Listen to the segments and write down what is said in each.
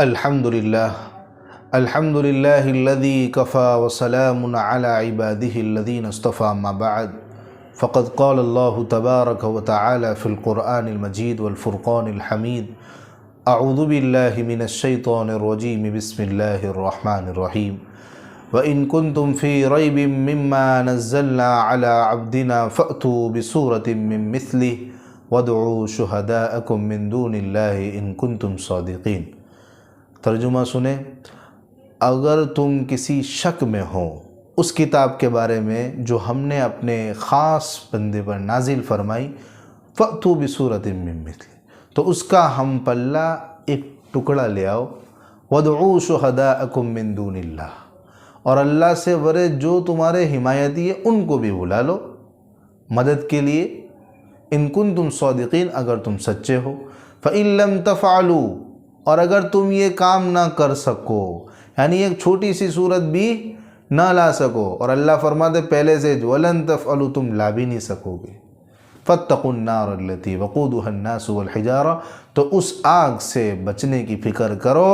الحمد لله الذي كفى وسلام على عباده الذين اصطفى. ما بعد فقد قال الله تبارك وتعالى في القرآن المجيد والفرقان الحميد: أعوذ بالله من الشيطان الرجيم، بسم الله الرحمن الرحيم. وإن كنتم في ريب مما نزلنا على عبدنا فأتوا بسورة من مثله وادعوا شهداءكم من دون الله إن كنتم صادقين. ترجمہ سنیں، اگر تم کسی شک میں ہو اس کتاب کے بارے میں جو ہم نے اپنے خاص بندے پر نازل فرمائی، فَأْتُوا بِسُورَةٍ مِّن مِّثْلِهِ، تو اس کا ہم پلہ ایک ٹکڑا لے آؤ. وَادْعُوا شُهَدَاءَكُم مِّن دُونِ اللَّهِ، اور اللہ سے ورے جو تمہارے حمایتی ہے ان کو بھی بلا لو مدد کے لیے. ان کنتم صادقین، اگر تم سچے ہو. فَإِن لَّمْ تَفْعَلُوا، اور اگر تم یہ کام نہ کر سکو، یعنی ایک چھوٹی سی صورت بھی نہ لا سکو، اور اللہ فرماتے پہلے سے وَلَن تَفْعَلُوا، تم لا بھی نہیں سکو گے. فَاتَّقُوا النَّارَ الَّتِي وَقُودُهَا النَّاسُ وَالْحِجَارَةُ، تو اس آگ سے بچنے کی فکر کرو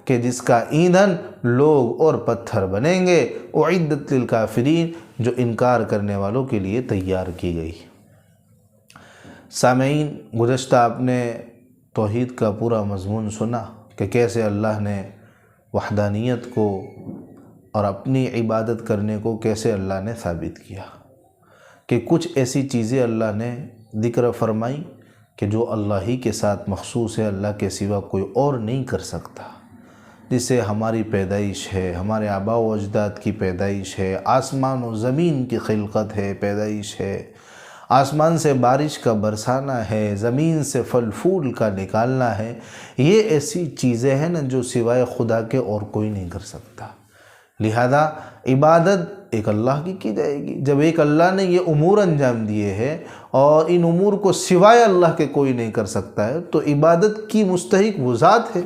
کہ جس کا ایندھن لوگ اور پتھر بنیں گے. اعدت للکافرین، جو انکار کرنے والوں کے لیے تیار کی گئی. سامعین، گزشتہ آپ نے توحید کا پورا مضمون سنا کہ کیسے اللہ نے وحدانیت کو اور اپنی عبادت کرنے کو کیسے اللہ نے ثابت کیا، کہ کچھ ایسی چیزیں اللہ نے ذکر فرمائی کہ جو اللہ ہی کے ساتھ مخصوص ہے، اللہ کے سوا کوئی اور نہیں کر سکتا. جسے ہماری پیدائش ہے، ہمارے آباء و اجداد کی پیدائش ہے، آسمان و زمین کی خلقت ہے، پیدائش ہے، آسمان سے بارش کا برسانا ہے، زمین سے پھل پھول کا نکالنا ہے. یہ ایسی چیزیں ہیں نا جو سوائے خدا کے اور کوئی نہیں کر سکتا. لہذا عبادت ایک اللہ کی جائے گی. جب ایک اللہ نے یہ امور انجام دیے ہیں اور ان امور کو سوائے اللہ کے کوئی نہیں کر سکتا ہے، تو عبادت کی مستحق وہ ذات ہے.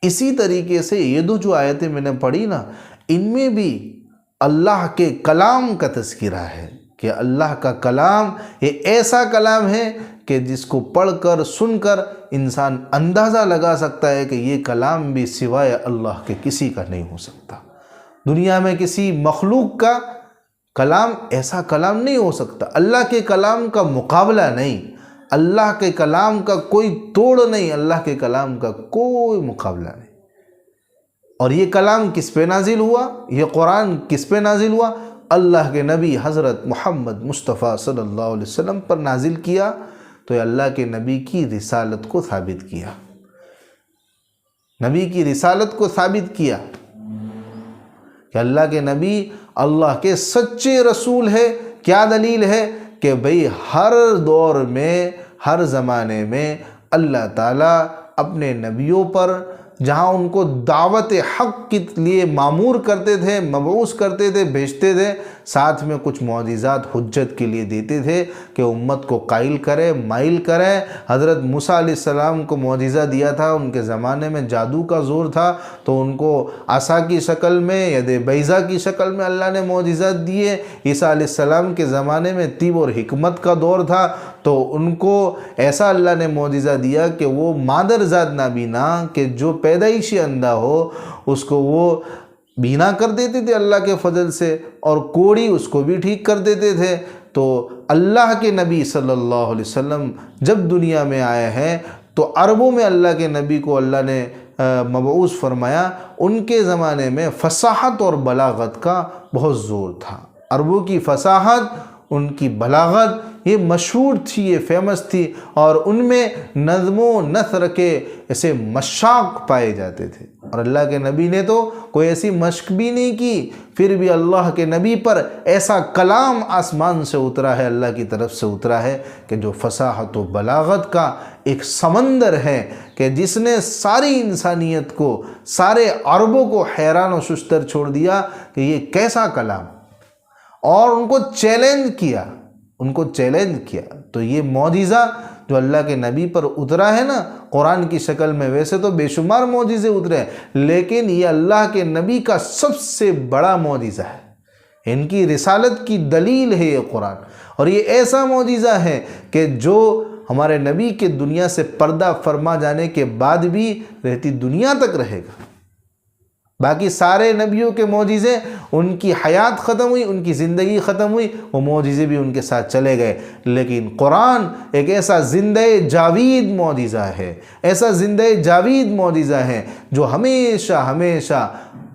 اسی طریقے سے یہ جو آیتیں میں نے پڑھی نا، ان میں بھی اللہ کے کلام کا تذکرہ ہے کہ اللہ کا کلام یہ ایسا کلام ہے کہ جس کو پڑھ کر سن کر انسان اندازہ لگا سکتا ہے کہ یہ کلام بھی سوائے اللہ کے کسی کا نہیں ہو سکتا. دنیا میں کسی مخلوق کا کلام ایسا کلام نہیں ہو سکتا. اللہ کے کلام کا مقابلہ نہیں، اللہ کے کلام کا کوئی توڑ نہیں، اللہ کے کلام کا کوئی مقابلہ نہیں. اور یہ کلام کس پہ نازل ہوا؟ یہ قرآن کس پہ نازل ہوا؟ اللہ کے نبی حضرت محمد مصطفیٰ صلی اللہ علیہ وسلم پر نازل کیا. تو یہ اللہ کے نبی کی رسالت کو ثابت کیا، نبی کی رسالت کو ثابت کیا کہ اللہ کے نبی اللہ کے سچے رسول ہے. کیا دلیل ہے؟ کہ بھئی ہر دور میں، ہر زمانے میں اللہ تعالیٰ اپنے نبیوں پر جہاں ان کو دعوت حق کے لیے مامور کرتے تھے، مبعوث کرتے تھے، بھیجتے تھے، ساتھ میں کچھ معجزات حجت کے لیے دیتے تھے کہ امت کو قائل کرے، مائل کرے. حضرت موسیٰ علیہ السلام کو معجزہ دیا تھا، ان کے زمانے میں جادو کا زور تھا، تو ان کو عصا کی شکل میں، ید بیضا کی شکل میں اللہ نے معجزات دیے. عیسیٰ علیہ السلام کے زمانے میں طب اور حکمت کا دور تھا، تو ان کو ایسا اللہ نے معجزہ دیا کہ وہ مادر ذات نابینا، کہ جو پیدائشی اندھا ہو اس کو وہ بینا کر دیتے تھے اللہ کے فضل سے، اور کوڑی اس کو بھی ٹھیک کر دیتے تھے. تو اللہ کے نبی صلی اللہ علیہ وسلم جب دنیا میں آئے ہیں تو عربوں میں اللہ کے نبی کو اللہ نے مبعوث فرمایا. ان کے زمانے میں فصاحت اور بلاغت کا بہت زور تھا. عربوں کی فصاحت، ان کی بلاغت یہ مشہور تھی، یہ فیمس تھی، اور ان میں نظم و نثر کے ایسے مشاق پائے جاتے تھے. اور اللہ کے نبی نے تو کوئی ایسی مشق بھی نہیں کی، پھر بھی اللہ کے نبی پر ایسا کلام آسمان سے اترا ہے، اللہ کی طرف سے اترا ہے کہ جو فصاحت و بلاغت کا ایک سمندر ہے، کہ جس نے ساری انسانیت کو، سارے عربوں کو حیران و ششتر چھوڑ دیا کہ یہ کیسا کلام. اور ان کو چیلنج کیا، ان کو چیلنج کیا. تو یہ معجزہ جو اللہ کے نبی پر اترا ہے نا قرآن کی شکل میں، ویسے تو بے شمار معجزے اترے ہیں، لیکن یہ اللہ کے نبی کا سب سے بڑا معجزہ ہے. ان کی رسالت کی دلیل ہے یہ قرآن. اور یہ ایسا معجزہ ہے کہ جو ہمارے نبی کے دنیا سے پردہ فرما جانے کے بعد بھی رہتی دنیا تک رہے گا۔ باقی سارے نبیوں کے معجزے، ان کی حیات ختم ہوئی، ان کی زندگی ختم ہوئی، وہ معجزے بھی ان کے ساتھ چلے گئے، لیکن قرآن ایک ایسا زندہ جاوید معجزہ ہے، ایسا زندہ جاوید معجزہ ہے جو ہمیشہ ہمیشہ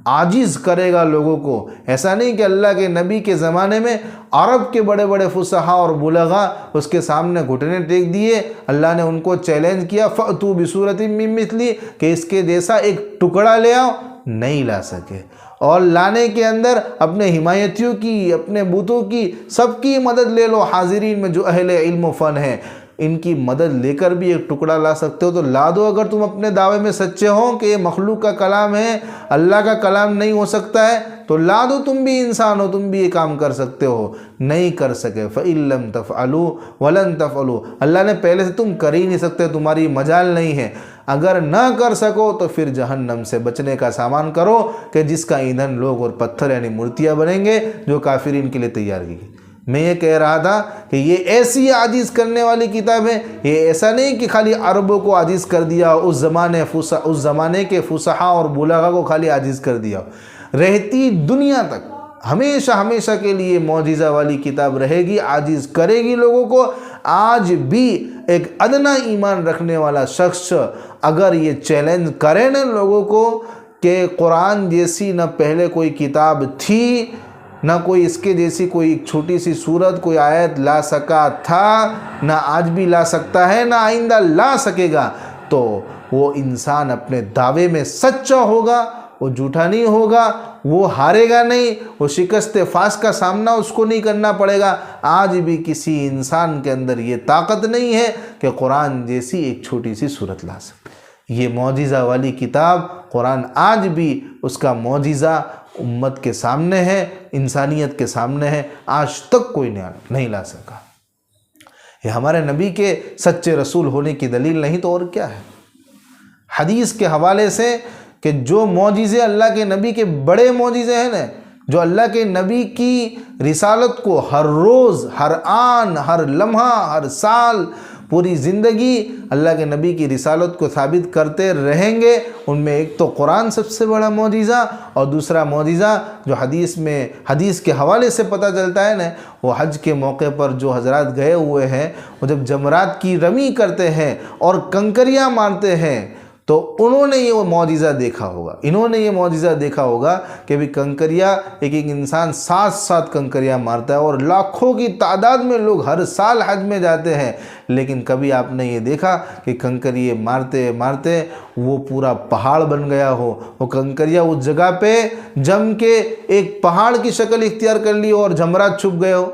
عاجز کرے گا لوگوں کو۔ ایسا نہیں کہ اللہ کے نبی کے زمانے میں عرب کے بڑے بڑے فصحاء اور بلغاء اس کے سامنے گھٹنے ٹیک دیے، اللہ نے ان کو چیلنج کیا فَأْتُوا بِسُورَةٍ مِّن مِّثْلِهِ کہ اس کے جیسا ایک ٹکڑا لے آؤ، نہیں لا سکے، اور لانے کے اندر اپنے حمایتیوں کی، اپنے بتوں کی، سب کی مدد لے لو، حاضرین میں جو اہل علم و فن ہیں ان کی مدد لے کر بھی ایک ٹکڑا لا سکتے ہو تو لا دو۔ اگر تم اپنے دعوے میں سچے ہو کہ یہ مخلوق کا کلام ہے، اللہ کا کلام نہیں ہو سکتا ہے، تو لا دو، تم بھی انسان ہو، تم بھی یہ کام کر سکتے ہو۔ نہیں کر سکے فَإِن لَّمْ تَفْعَلُوا وَلَن تَفْعَلُوا، اللہ نے پہلے سے تم کر ہی نہیں سکتے، تمہاری مجال نہیں ہے۔ اگر نہ کر سکو تو پھر جہنم سے بچنے کا سامان کرو کہ جس کا ایندھن لوگ اور پتھر یعنی مورتیاں بنیں گے جو کافرین کے لیے تیار کی گئی۔ میں یہ کہہ رہا تھا کہ یہ ایسی عاجز کرنے والی کتاب ہے، یہ ایسا نہیں کہ خالی عربوں کو عاجز کر دیا، اس زمانے کے فصحاء اور بلغاء کو خالی عاجز کر دیا، رہتی دنیا تک ہمیشہ ہمیشہ کے لیے معجزہ والی کتاب رہے گی، عاجز کرے گی لوگوں کو۔ آج بھی ایک ادنا ایمان رکھنے والا شخص اگر یہ چیلنج کرے نا لوگوں کو کہ قرآن جیسی نہ پہلے کوئی کتاب تھی، نہ کوئی اس کے جیسی کوئی ایک چھوٹی سی سورت، کوئی آیت لا سکا تھا، نہ آج بھی لا سکتا ہے، نہ آئندہ لا سکے گا، تو وہ انسان اپنے دعوے میں سچا ہوگا، وہ جھوٹا نہیں ہوگا، وہ ہارے گا نہیں، وہ شکست فاس کا سامنا اس کو نہیں کرنا پڑے گا۔ آج بھی کسی انسان کے اندر یہ طاقت نہیں ہے کہ قرآن جیسی ایک چھوٹی سی سورت لا سکے۔ یہ معجزہ والی کتاب قرآن آج بھی اس کا معجزہ امت کے سامنے ہے، انسانیت کے سامنے ہے، آج تک کوئی نہیں لا سکا۔ یہ ہمارے نبی کے سچے رسول ہونے کی دلیل نہیں تو اور کیا ہے؟ حدیث کے حوالے سے کہ جو معجزے اللہ کے نبی کے بڑے معجزے ہیں نا، جو اللہ کے نبی کی رسالت کو ہر روز، ہر آن، ہر لمحہ، ہر سال، پوری زندگی اللہ کے نبی کی رسالت کو ثابت کرتے رہیں گے، ان میں ایک تو قرآن سب سے بڑا معجزہ، اور دوسرا معجزہ جو حدیث کے حوالے سے پتہ چلتا ہے نا، وہ حج کے موقع پر جو حضرات گئے ہوئے ہیں، وہ جب جمرات کی رمی کرتے ہیں اور کنکریاں مارتے ہیں تو انہوں نے یہ معجزہ دیکھا ہوگا، انہوں نے یہ معجزہ دیکھا ہوگا کہ بھی کنکریاں، ایک انسان 7 کنکریاں مارتا ہے، اور لاکھوں کی تعداد میں لوگ ہر سال حج میں جاتے ہیں، لیکن کبھی آپ نے یہ دیکھا کہ کنکریے مارتے مارتے وہ پورا پہاڑ بن گیا ہو، وہ کنکریاں اس جگہ پہ جم کے ایک پہاڑ کی شکل اختیار کر لی اور جمرات چھپ گئے ہو؟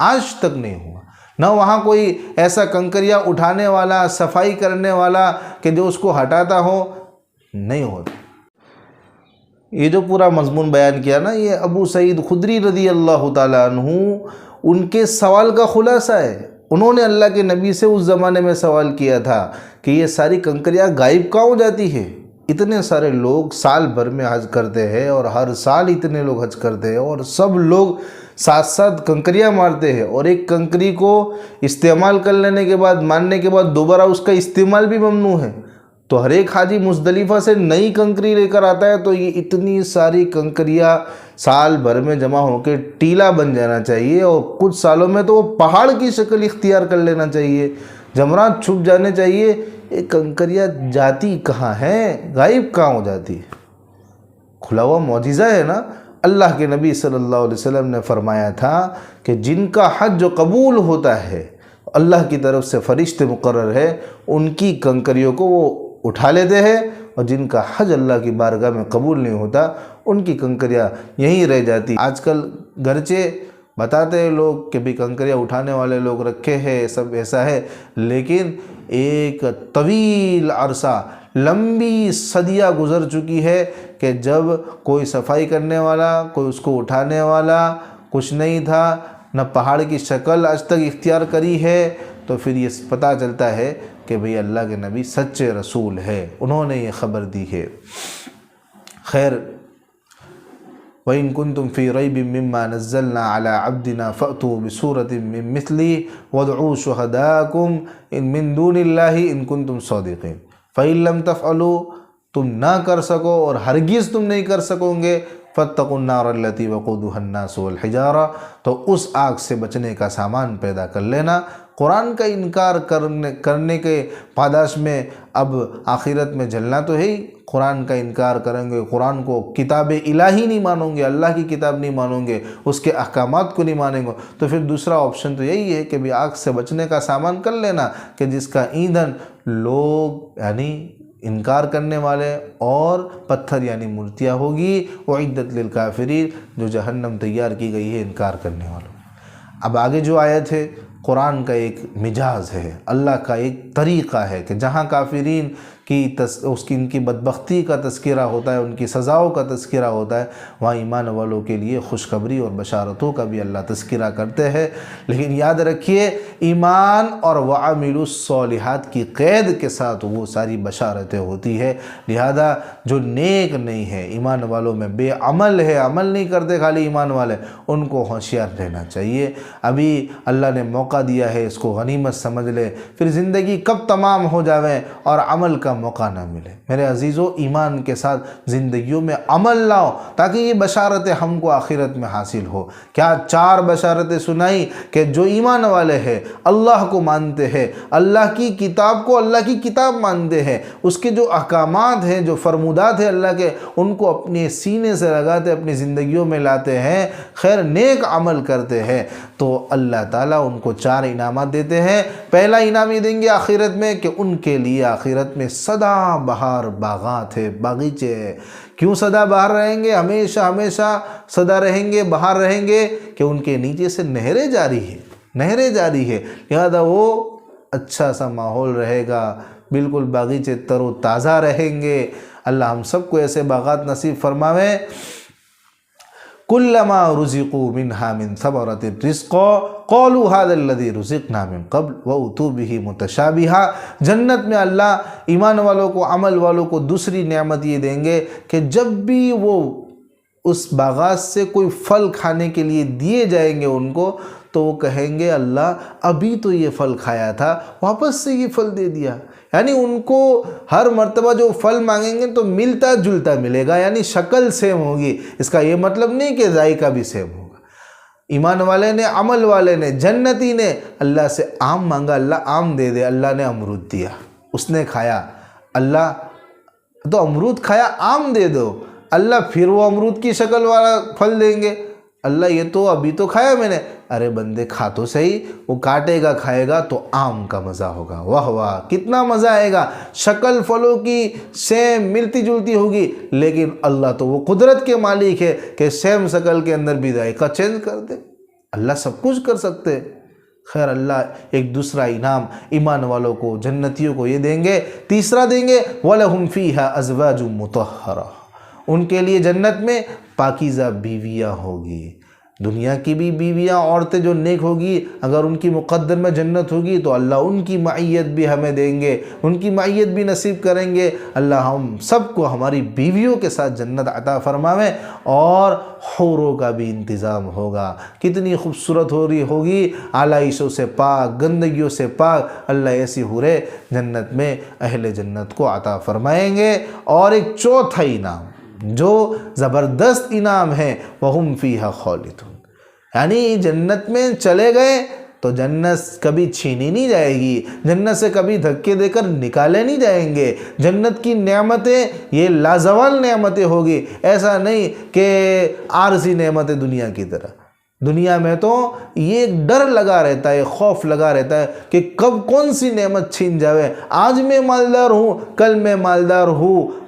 آج تک نہیں ہوا۔ نہ وہاں کوئی ایسا کنکریاں اٹھانے والا، صفائی کرنے والا کہ جو اس کو ہٹاتا ہو، نہیں ہوتا۔ یہ جو پورا مضمون بیان کیا نا، یہ ابو سعید خدری رضی اللہ تعالیٰ عنہ ان کے سوال کا خلاصہ ہے۔ انہوں نے اللہ کے نبی سے اس زمانے میں سوال کیا تھا کہ یہ ساری کنکریاں غائب کہاں ہو جاتی ہے؟ اتنے سارے لوگ سال بھر میں حج کرتے ہیں، اور ہر سال اتنے لوگ حج کرتے ہیں، اور سب لوگ 7 کنکریاں مارتے ہیں، اور ایک کنکری کو استعمال کر لینے کے بعد، مارنے کے بعد دوبارہ اس کا استعمال بھی ممنوع ہے۔ تو ہر ایک حاجی مزدلفہ سے نئی کنکری لے کر آتا ہے، تو یہ اتنی ساری کنکریاں سال بھر میں جمع ہو کے ٹیلا بن جانا چاہیے، اور کچھ سالوں میں تو وہ پہاڑ کی شکل اختیار کر لینا چاہیے، جمرات چھپ جانے چاہیے۔ یہ کنکریاں جاتی کہاں ہیں؟ غائب کہاں ہو جاتی ہے؟ کھلا ہوا معجزہ ہے نا۔ اللہ کے نبی صلی اللہ علیہ وسلم نے فرمایا تھا کہ جن کا حج جو قبول ہوتا ہے، اللہ کی طرف سے فرشتے مقرر ہے، ان کی کنکریوں کو وہ اٹھا لیتے ہیں، اور جن کا حج اللہ کی بارگاہ میں قبول نہیں ہوتا، ان کی کنکریاں یہیں رہ جاتی۔ آج کل گرچہ بتاتے ہیں لوگ کہ بھی کنکریاں اٹھانے والے لوگ رکھے ہیں، سب ایسا ہے، لیکن ایک طویل عرصہ، لمبی صدیاں گزر چکی ہے کہ جب کوئی صفائی کرنے والا، کوئی اس کو اٹھانے والا کچھ نہیں تھا، نہ پہاڑ کی شکل آج تک اختیار کری ہے، تو پھر یہ پتہ چلتا ہے کہ بھئی اللہ کے نبی سچے رسول ہے، انہوں نے یہ خبر دی ہے۔ خیر، وَإِن كُنتُم فِي رَيْبٍ مِّمَّا نَزَّلْنَا عَلَىٰ عَبْدِنَا فَأْتُوا بِسُورَةٍ مِّن مِّثْلِهِ وَادْعُوا شُهَدَاءَكُم مِّن دُونِ اللَّهِ إِن كُنتُم صَادِقِينَ فَإِن لَّمْ تَفْعَلُوا تم نہ کر سکو اور ہرگز تم نہیں کر سکو گے فَاتَّقُوا النَّارَ الَّتِي وَقُودُهَا النَّاسُ وَالْحِجَارَةُ تو اس آگ سے بچنے کا سامان پیدا کر لینا۔ قرآن کا انکار کرنے کے پاداش میں اب آخرت میں جلنا تو ہے ہی۔ قرآن کا انکار کریں گے، قرآن کو کتاب الہی نہیں مانو گے، اللہ کی کتاب نہیں مانو گے، اس کے احکامات کو نہیں مانیں گے، تو پھر دوسرا آپشن تو یہی ہے کہ بھی آگ سے بچنے کا سامان کر لینا کہ جس کا ایندھن لوگ یعنی انکار کرنے والے اور پتھر یعنی مورتیاں ہوگی، اعدت للکافرین جو جہنم تیار کی گئی ہے انکار کرنے والوں۔ اب آگے جو آیت ہے قرآن کا ایک مجاز ہے، اللہ کا ایک طریقہ ہے کہ جہاں کافرین کی ان کی بدبختی کا تذکرہ ہوتا ہے، ان کی سزاؤں کا تذکرہ ہوتا ہے، وہاں ایمان والوں کے لیے خوشخبری اور بشارتوں کا بھی اللہ تذکرہ کرتے ہیں۔ لیکن یاد رکھیے ایمان اور وَعَمِلُوا الصَّالِحَاتِ کی قید کے ساتھ وہ ساری بشارتیں ہوتی ہے۔ لہذا جو نیک نہیں ہے، ایمان والوں میں بے عمل ہے، عمل نہیں کرتے خالی ایمان والے، ان کو ہوشیار رہنا چاہیے۔ ابھی اللہ نے موقع دیا ہے، اس کو غنیمت سمجھ لے، پھر زندگی کب تمام ہو جاوے اور عمل کا موقع نہ ملے۔ میرے عزیزو، ایمان کے ساتھ زندگیوں میں عمل لاؤ تاکہ یہ بشارتیں ہم کو آخرت میں حاصل ہو۔ کیا 4 بشارتیں سنائی کہ جو ایمان والے ہیں، اللہ کو مانتے ہیں، اللہ کی کتاب کو اللہ کی کتاب مانتے ہیں، اس کے جو احکامات ہیں، جو فرمودات ہیں اللہ کے، ان کو اپنے سینے سے لگاتے اپنی زندگیوں میں لاتے ہیں، خیر نیک عمل کرتے ہیں، تو اللہ تعالیٰ ان کو 4 انعامات دیتے ہیں۔ پہلا انعام یہ دیں گے آخرت میں کہ ان کے لیے آخرت میں سدا بہار باغات ہے، باغیچے ہے۔ کیوں سدا بہار رہیں گے؟ ہمیشہ ہمیشہ سدا رہیں گے، بہار رہیں گے کہ ان کے نیچے سے نہریں جاری ہے، نہریں جاری ہے، لہذا وہ اچھا سا ماحول رہے گا، بالکل باغیچے تر و تازہ رہیں گے۔ اللہ ہم سب کو ایسے باغات نصیب فرماوے۔ کلما رزقوا منها من ثمرة رزقا قالوا هذا الذي رزقنا من قبل واتوا به متشابها۔ جنت میں اللہ ایمان والوں کو، عمل والوں کو دوسری نعمت یہ دیں گے کہ جب بھی وہ اس باغات سے کوئی پھل کھانے کے لیے دیے جائیں گے ان کو، تو وہ کہیں گے اللہ ابھی تو یہ پھل کھایا تھا، واپس سے یہ پھل دے دیا۔ یعنی ان کو ہر مرتبہ جو پھل مانگیں گے تو ملتا جلتا ملے گا، یعنی شکل سیم ہوگی۔ اس کا یہ مطلب نہیں کہ ذائقہ بھی سیم ہوگا۔ ایمان والے نے، عمل والے نے، جنتی نے اللہ سے آم مانگا، اللہ آم دے دے، اللہ نے امرود دیا، اس نے کھایا، اللہ تو امرود کھایا، آم دے دو، اللہ پھر وہ امرود کی شکل والا پھل دیں گے، اللہ یہ تو ابھی تو کھایا میں نے، ارے بندے کھا تو صحیح، وہ کاٹے گا کھائے گا تو آم کا مزہ ہوگا، واہ واہ کتنا مزہ آئے گا، شکل پھلوں کی سیم ملتی جلتی ہوگی، لیکن اللہ تو وہ قدرت کے مالک ہے کہ سیم شکل کے اندر بھی ذائقہ چینج کر دے، اللہ سب کچھ کر سکتے۔ خیر اللہ ایک دوسرا انعام ایمان والوں کو، جنتیوں کو یہ دیں گے۔ تیسرا دیں گے وَلَهُمْ فِيهَا أَزْوَاجٌ مُطَهَّرَةٌ، ان کے لیے جنت میں پاکیزہ بیویاں ہوگی۔ دنیا کی بھی بیویاں، عورتیں جو نیک ہوگی، اگر ان کی مقدر میں جنت ہوگی تو اللہ ان کی معیت بھی ہمیں دیں گے، ان کی معیت بھی نصیب کریں گے۔ اللہ ہم سب کو ہماری بیویوں کے ساتھ جنت عطا فرماوے، اور حوروں کا بھی انتظام ہوگا۔ کتنی خوبصورت ہو رہی ہوگی، آلائشوں سے پاک، گندگیوں سے پاک، اللہ ایسی حوریں جنت میں اہل جنت کو عطا فرمائیں گے۔ اور ایک چوتھا انعام جو زبردست انعام ہے، وَهُمْ فِيهَا خَالِدُونَ، یعنی جنت میں چلے گئے تو جنت کبھی چھینی نہیں جائے گی، جنت سے کبھی دھکے دے کر نکالے نہیں جائیں گے۔ جنت کی نعمتیں یہ لازوال نعمتیں ہوگی، ایسا نہیں کہ عارضی نعمتیں دنیا کی طرح۔ دنیا میں تو یہ ایک ڈر لگا رہتا ہے، خوف لگا رہتا ہے کہ کب کون سی نعمت چھین جاوے، آج میں مالدار ہوں کل میں مالدار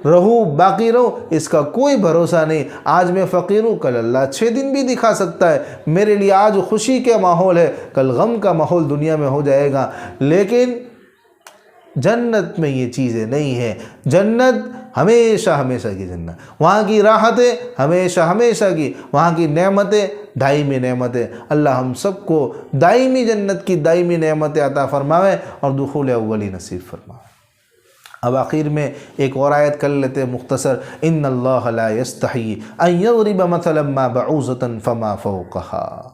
رہوں باقی رہوں، اس کا کوئی بھروسہ نہیں۔ آج میں فقیر ہوں، کل اللہ 6 دن بھی دکھا سکتا ہے، میرے لیے آج خوشی کا ماحول ہے، کل غم کا ماحول دنیا میں ہو جائے گا۔ لیکن جنت میں یہ چیزیں نہیں ہیں، جنت ہمیشہ ہمیشہ کی جنت، وہاں کی راحتیں ہمیشہ ہمیشہ کی، وہاں کی نعمتیں دائمی نعمتیں۔ اللہ ہم سب کو دائمی جنت کی دائمی نعمتیں عطا فرماوے اور دخول اولی نصیب فرماوے۔ اب آخر میں ایک اور آیت کر لیتے مختصر، ان اللہ لا یستحی ان یضرب مثلا ما بعوضۃ فما فوقها۔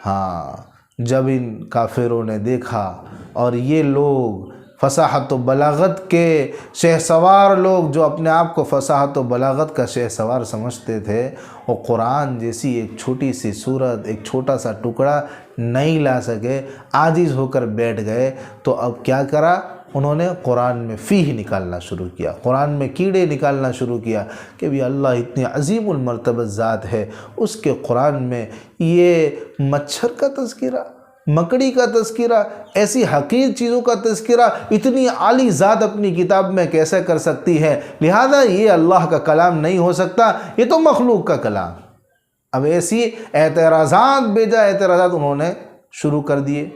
ہاں، جب ان کافروں نے دیکھا اور یہ لوگ فصاحت و بلاغت کے شہسوار لوگ جو اپنے آپ کو فصاحت و بلاغت کا شہسوار سمجھتے تھے، وہ قرآن جیسی ایک چھوٹی سی صورت، ایک چھوٹا سا ٹکڑا نہیں لا سکے، عاجز ہو کر بیٹھ گئے، تو اب کیا کرا؟ انہوں نے قرآن میں فیہ نکالنا شروع کیا، قرآن میں کیڑے نکالنا شروع کیا کہ بھی اللہ اتنی عظیم المرتبہ ذات ہے، اس کے قرآن میں یہ مچھر کا تذکرہ، مکڑی کا تذکرہ، ایسی حقیر چیزوں کا تذکرہ اتنی عالی ذات اپنی کتاب میں کیسے کر سکتی ہے؟ لہذا یہ اللہ کا کلام نہیں ہو سکتا، یہ تو مخلوق کا کلام۔ اب ایسی اعتراضات بیجا اعتراضات انہوں نے شروع کر دیے،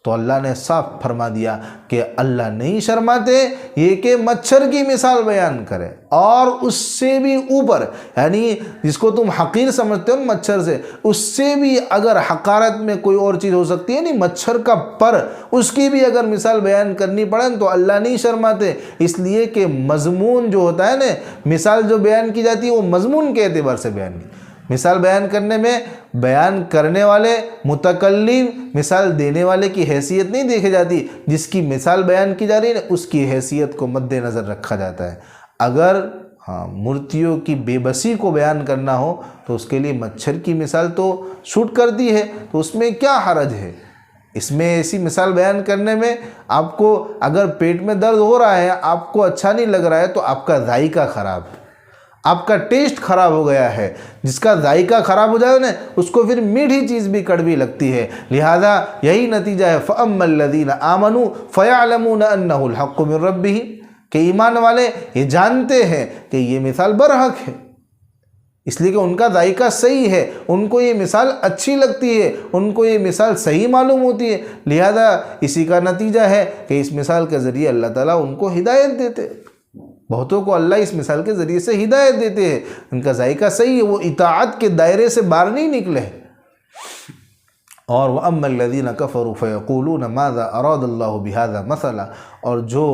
تو اللہ نے صاف فرما دیا کہ اللہ نہیں شرماتے یہ کہ مچھر کی مثال بیان کرے، اور اس سے بھی اوپر، یعنی جس کو تم حقیر سمجھتے ہو مچھر سے، اس سے بھی اگر حقارت میں کوئی اور چیز ہو سکتی ہے، نہیں مچھر کا پر، اس کی بھی اگر مثال بیان کرنی پڑے تو اللہ نہیں شرماتے، اس لیے کہ مضمون جو ہوتا ہے نا، مثال جو بیان کی جاتی ہے وہ مضمون کے اعتبار سے بیان کی۔ مثال بیان کرنے میں بیان کرنے والے متکلم، مثال دینے والے کی حیثیت نہیں دیکھی جاتی، جس کی مثال بیان کی جا رہی ہے اس کی حیثیت کو مد نظر رکھا جاتا ہے۔ اگر مورتیوں کی بے بسی کو بیان کرنا ہو تو اس کے لیے مچھر کی مثال تو شوٹ کرتی ہے، تو اس میں کیا حرج ہے؟ اس میں ایسی مثال بیان کرنے میں آپ کو اگر پیٹ میں درد ہو رہا ہے، آپ کو اچھا نہیں لگ رہا ہے، تو آپ کا ذائقہ خراب ہے، آپ کا ٹیسٹ خراب ہو گیا ہے۔ جس کا ذائقہ خراب ہو جائے نا، اس کو پھر میٹھی چیز بھی کڑوی لگتی ہے، لہذا یہی نتیجہ ہے فَأَمَّا الَّذِينَ آمَنُوا فَيَعْلَمُونَ أَنَّهُ الْحَقُّ مِنْ رَبِّهِمْ، کہ ایمان والے یہ جانتے ہیں کہ یہ مثال برحق ہے، اس لیے کہ ان کا ذائقہ صحیح ہے، ان کو یہ مثال اچھی لگتی ہے، ان کو یہ مثال صحیح معلوم ہوتی ہے، لہذا اسی کا نتیجہ ہے کہ اس مثال کے ذریعے اللہ تعالیٰ ان کو ہدایت دیتے، بہتوں کو اللہ اس مثال کے ذریعے سے ہدایت دیتے ہیں، ان کا ذائقہ صحیح ہے، وہ اطاعت کے دائرے سے باہر نہیں نکلے۔ اور وَأَمَّا الَّذِينَ كَفَرُوا فَيَقُولُونَ مَاذَا أَرَادَ اللَّهُ بِهَذَا مَثَلًا، اور جو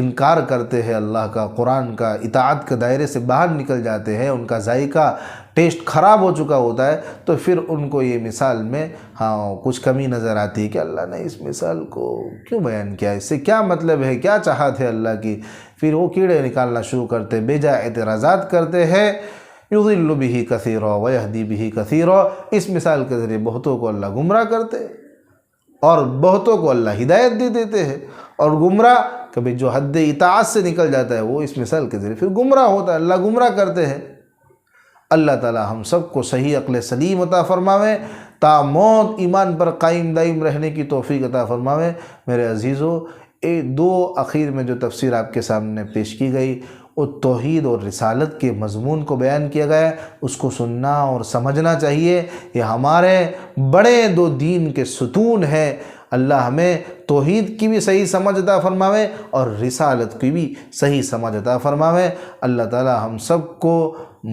انکار کرتے ہیں اللہ کا، قرآن کا، اطاعت کے دائرے سے باہر نکل جاتے ہیں، ان کا ذائقہ ٹیسٹ خراب ہو چکا ہوتا ہے، تو پھر ان کو یہ مثال میں کچھ کمی نظر آتی ہے کہ اللہ نے اس مثال کو کیوں بیان کیا، اس سے کیا مطلب ہے، کیا چاہت ہے اللہ کی، پھر وہ کیڑے نکالنا شروع کرتے، بیجا اعتراضات کرتے ہیں۔ یضل به کثیرا ویہدی به کثیرا، اس مثال کے ذریعے بہتوں کو اللہ گمراہ کرتے اور بہتوں کو اللہ ہدایت دے دیتے ہیں، اور گمراہ کبھی جو حد اطاعت سے نکل جاتا ہے وہ اس مثال کے ذریعے پھر گمراہ ہوتا ہے، اللہ گمراہ کرتے ہیں۔ اللہ تعالی ہم سب کو صحیح عقل سلیم عطا فرماوے، تا موت ایمان پر قائم دائم رہنے کی توفیق عطا فرماوے۔ میرے عزیزو، دو اخیر میں جو تفسیر آپ کے سامنے پیش کی گئی، وہ توحید اور رسالت کے مضمون کو بیان کیا گیا ہے، اس کو سننا اور سمجھنا چاہیے۔ یہ ہمارے بڑے دو دین کے ستون ہیں۔ اللہ ہمیں توحید کی بھی صحیح سمجھ عطا فرماوے اور رسالت کی بھی صحیح سمجھ عطا فرماوے۔ اللہ تعالی ہم سب کو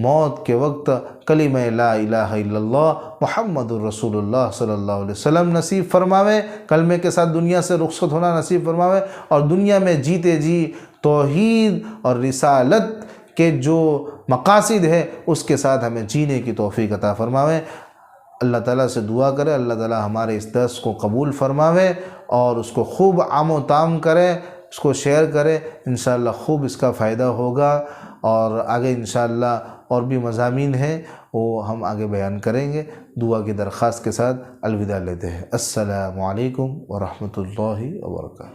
موت کے وقت کلمہ لا الہ الا اللہ محمد الرسول اللہ صلی اللہ علیہ وسلم نصیب فرماوے، کلمے کے ساتھ دنیا سے رخصت ہونا نصیب فرماوے، اور دنیا میں جیتے جی توحید اور رسالت کے جو مقاصد ہے اس کے ساتھ ہمیں جینے کی توفیق عطا فرماوے۔ اللہ تعالیٰ سے دعا کرے اللہ تعالیٰ ہمارے اس درس کو قبول فرماوے اور اس کو خوب عام و تام کرے، اس کو شیئر کرے، انشاءاللہ خوب اس کا فائدہ ہوگا، اور آگے انشاءاللہ اور بھی مضامین ہیں وہ ہم آگے بیان کریں گے۔ دعا کی درخواست کے ساتھ الوداع لیتے ہیں۔ السلام علیکم ورحمۃ اللہ وبرکاتہ۔